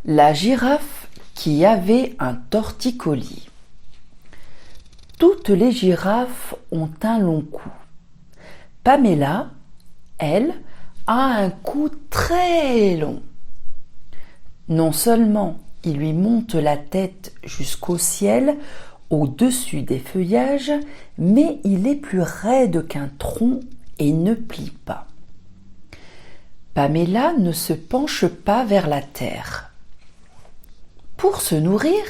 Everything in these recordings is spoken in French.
La girafe qui avait un torticolis. Toutes les girafes ont un long cou. Pamela, elle, a un cou très long. Non seulement il lui monte la tête jusqu'au ciel, au-dessus des feuillages, mais il est plus raide qu'un tronc et ne plie pas. Pamela ne se penche pas vers la terre. Pour se nourrir,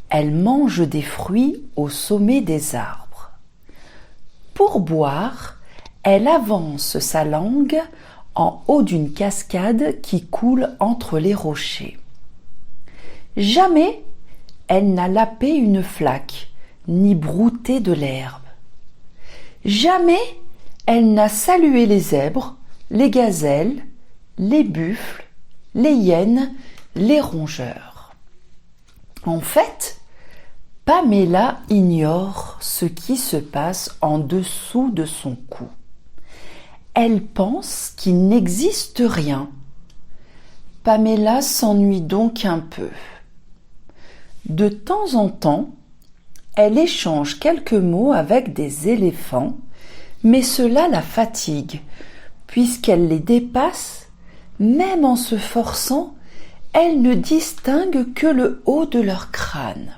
elle mange des fruits au sommet des arbres. Pour boire, elle avance sa langue en haut d'une cascade qui coule entre les rochers. Jamais elle n'a lapé une flaque, ni brouté de l'herbe. Jamais elle n'a salué les zèbres, les gazelles, les buffles, les hyènes, les rongeurs. En fait, Pamela ignore ce qui se passe en dessous de son cou. Elle pense qu'il n'existe rien. Pamela s'ennuie donc un peu. De temps en temps, elle échange quelques mots avec des éléphants, mais cela la fatigue, puisqu'elle les dépasse, même en se forçant, elle ne distingue que le haut de leur crâne.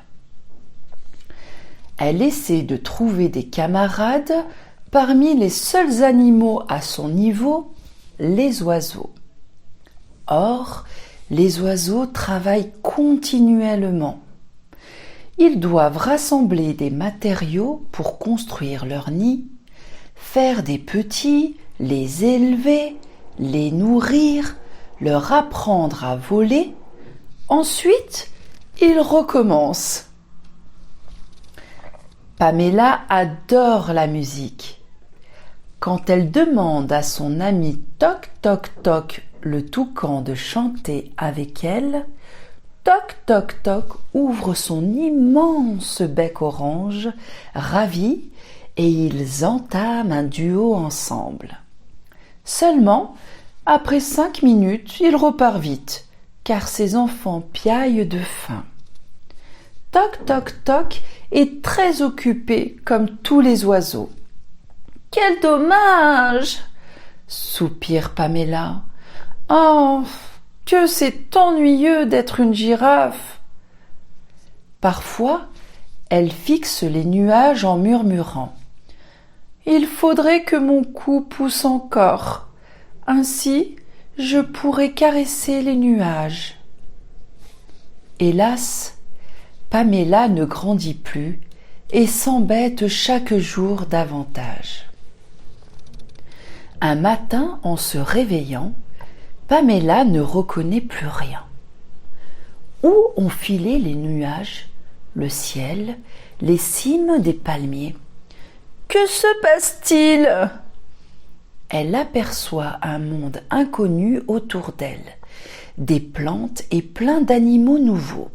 Elle essaie de trouver des camarades parmi les seuls animaux à son niveau, les oiseaux. Or, les oiseaux travaillent continuellement. Ils doivent rassembler des matériaux pour construire leur nid, faire des petits, les élever, les nourrir, leur apprendre à voler. Ensuite, ils recommencent. Pamela adore la musique. Quand elle demande à son ami Toc Toc Toc le toucan de chanter avec elle, Toc Toc Toc ouvre son immense bec orange, ravi, et ils entament un duo ensemble. Seulement, après 5 minutes, il repart vite, car ses enfants piaillent de faim. Toc Toc Toc est très occupé comme tous les oiseaux. « Quel dommage !» soupire Pamela. « Oh, que c'est ennuyeux d'être une girafe !» Parfois, elle fixe les nuages en murmurant. « Il faudrait que mon cou pousse encore. Ainsi, je pourrais caresser les nuages. » Hélas, Pamela ne grandit plus et s'embête chaque jour davantage. Un matin, en se réveillant, Pamela ne reconnaît plus rien. Où ont filé les nuages, le ciel, les cimes des palmiers? Que se passe-t-il? Elle aperçoit un monde inconnu autour d'elle, des plantes et plein d'animaux nouveaux.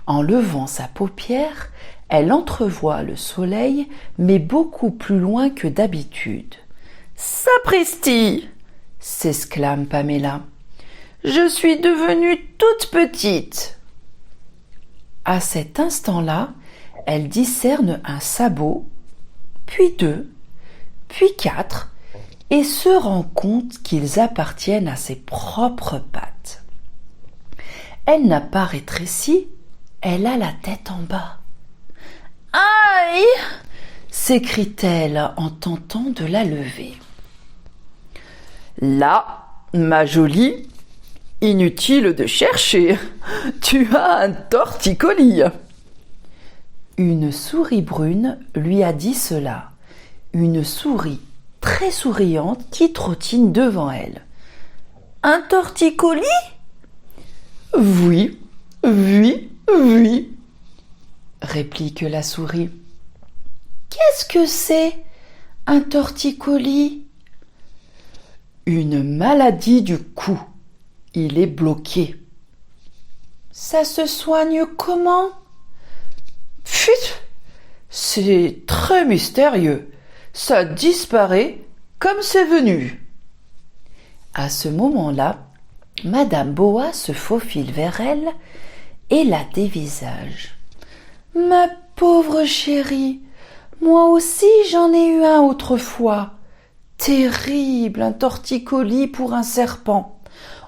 En levant sa paupière, elle entrevoit le soleil, mais beaucoup plus loin que d'habitude. « Sapristi !» s'exclame Pamela. « Je suis devenue toute petite !» À cet instant-là, elle discerne un sabot, puis 2, puis 4, et se rend compte qu'ils appartiennent à ses propres pattes. Elle n'a pas rétréci, elle a la tête en bas. « Aïe !» s'écrie-t-elle en tentant de la lever. « Là, ma jolie, inutile de chercher, tu as un torticolis !» Une souris brune lui a dit cela, une souris très souriante qui trottine devant elle. « Un torticolis ?»« Oui, oui, oui !» réplique la souris. « Qu'est-ce que c'est, un torticolis ?» Une maladie du cou. Il est bloqué. Ça se soigne comment? Pfut! C'est très mystérieux. Ça disparaît comme c'est venu. À ce moment-là, Madame Boa se faufile vers elle et la dévisage. « Ma pauvre chérie, moi aussi j'en ai eu un autrefois. Terrible, un torticolis pour un serpent.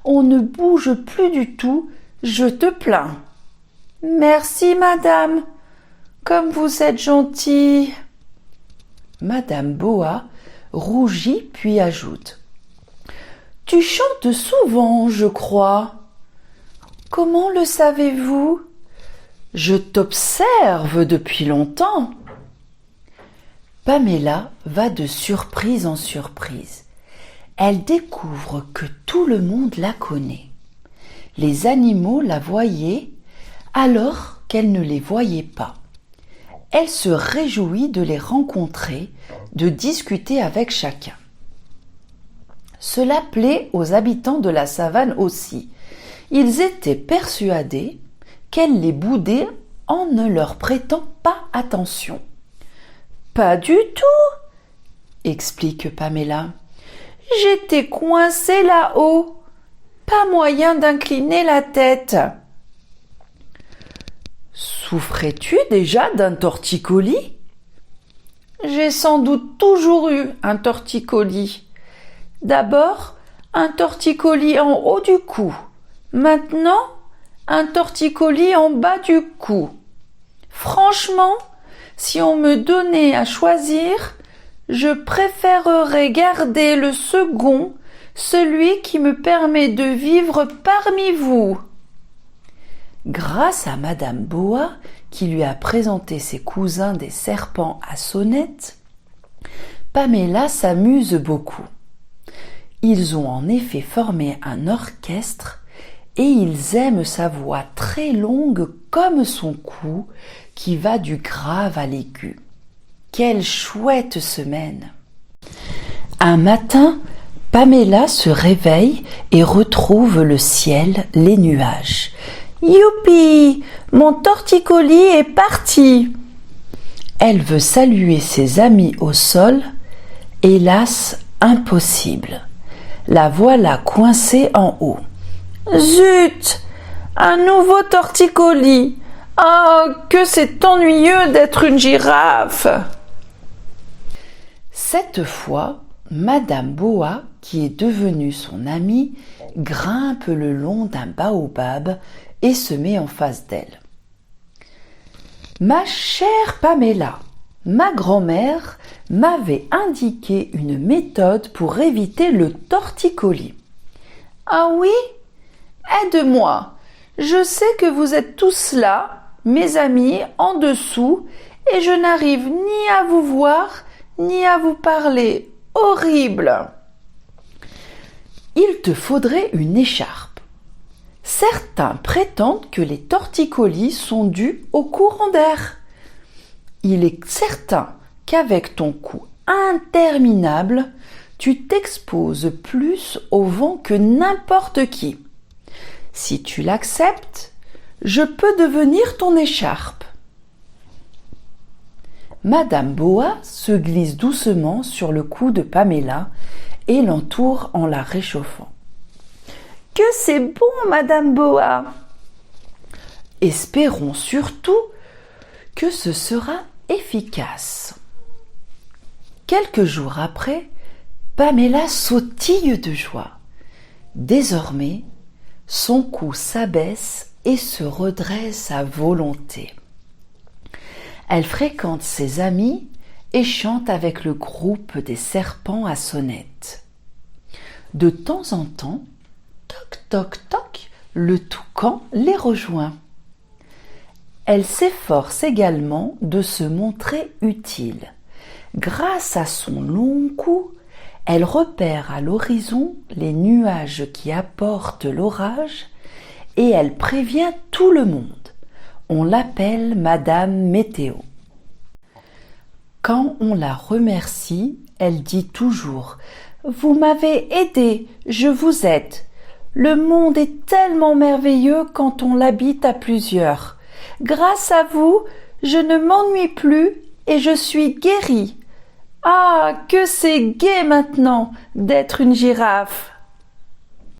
On ne bouge plus du tout, je te plains. »« Merci, madame, comme vous êtes gentille. » Madame Boa rougit puis ajoute. « Tu chantes souvent, je crois. »« Comment le savez-vous ? » ?»« Je t'observe depuis longtemps. » Pamela va de surprise en surprise. Elle découvre que tout le monde la connaît. Les animaux la voyaient alors qu'elle ne les voyait pas. Elle se réjouit de les rencontrer, de discuter avec chacun. Cela plaît aux habitants de la savane aussi. Ils étaient persuadés qu'elle les boudait en ne leur prêtant pas attention. « Pas du tout, » explique Pamela. « J'étais coincée là-haut. Pas moyen d'incliner la tête. »« Souffrais-tu déjà d'un torticolis ? » ?»« J'ai sans doute toujours eu un torticolis. D'abord, un torticolis en haut du cou. Maintenant, un torticolis en bas du cou. Franchement, si on me donnait à choisir, je préférerais garder le second, celui qui me permet de vivre parmi vous. » Grâce à Madame Boa, qui lui a présenté ses cousins des serpents à sonnette, Pamela s'amuse beaucoup. Ils ont en effet formé un orchestre et ils aiment sa voix très longue comme son cou qui va du grave à l'aigu. Quelle chouette semaine! Un matin, Pamela se réveille et retrouve le ciel, les nuages. Youpi! Mon torticolis est parti! Elle veut saluer ses amis au sol. Hélas, impossible. La voilà coincée en haut. Zut! Un nouveau torticolis! Oh, que c'est ennuyeux d'être une girafe! Cette fois, Madame Boa, qui est devenue son amie, grimpe le long d'un baobab et se met en face d'elle. « Ma chère Pamela, ma grand-mère m'avait indiqué une méthode pour éviter le torticolis. »« Ah oui ? Aide-moi. Je sais que vous êtes tous là, mes amis, en dessous, et je n'arrive ni à vous voir, ni à vous parler. Horrible. Il te faudrait une écharpe. Certains prétendent que les torticolis sont dus au courant d'air. Il est certain qu'avec ton cou interminable, tu t'exposes plus au vent que n'importe qui. Si tu l'acceptes, je peux devenir ton écharpe. » Madame Boa se glisse doucement sur le cou de Pamela et l'entoure en la réchauffant. « Que c'est bon, Madame Boa !»« Espérons surtout que ce sera efficace. » Quelques jours après, Pamela sautille de joie. Désormais, son cou s'abaisse et se redresse à volonté. Elle fréquente ses amis et chante avec le groupe des serpents à sonnette. De temps en temps, toc toc toc, le toucan les rejoint. Elle s'efforce également de se montrer utile. Grâce à son long cou, elle repère à l'horizon les nuages qui apportent l'orage et elle prévient tout le monde. On l'appelle Madame Météo. Quand on la remercie, elle dit toujours « Vous m'avez aidé, je vous aide. Le monde est tellement merveilleux quand on l'habite à plusieurs. Grâce à vous, je ne m'ennuie plus et je suis guérie. Ah, que c'est gai maintenant d'être une girafe !»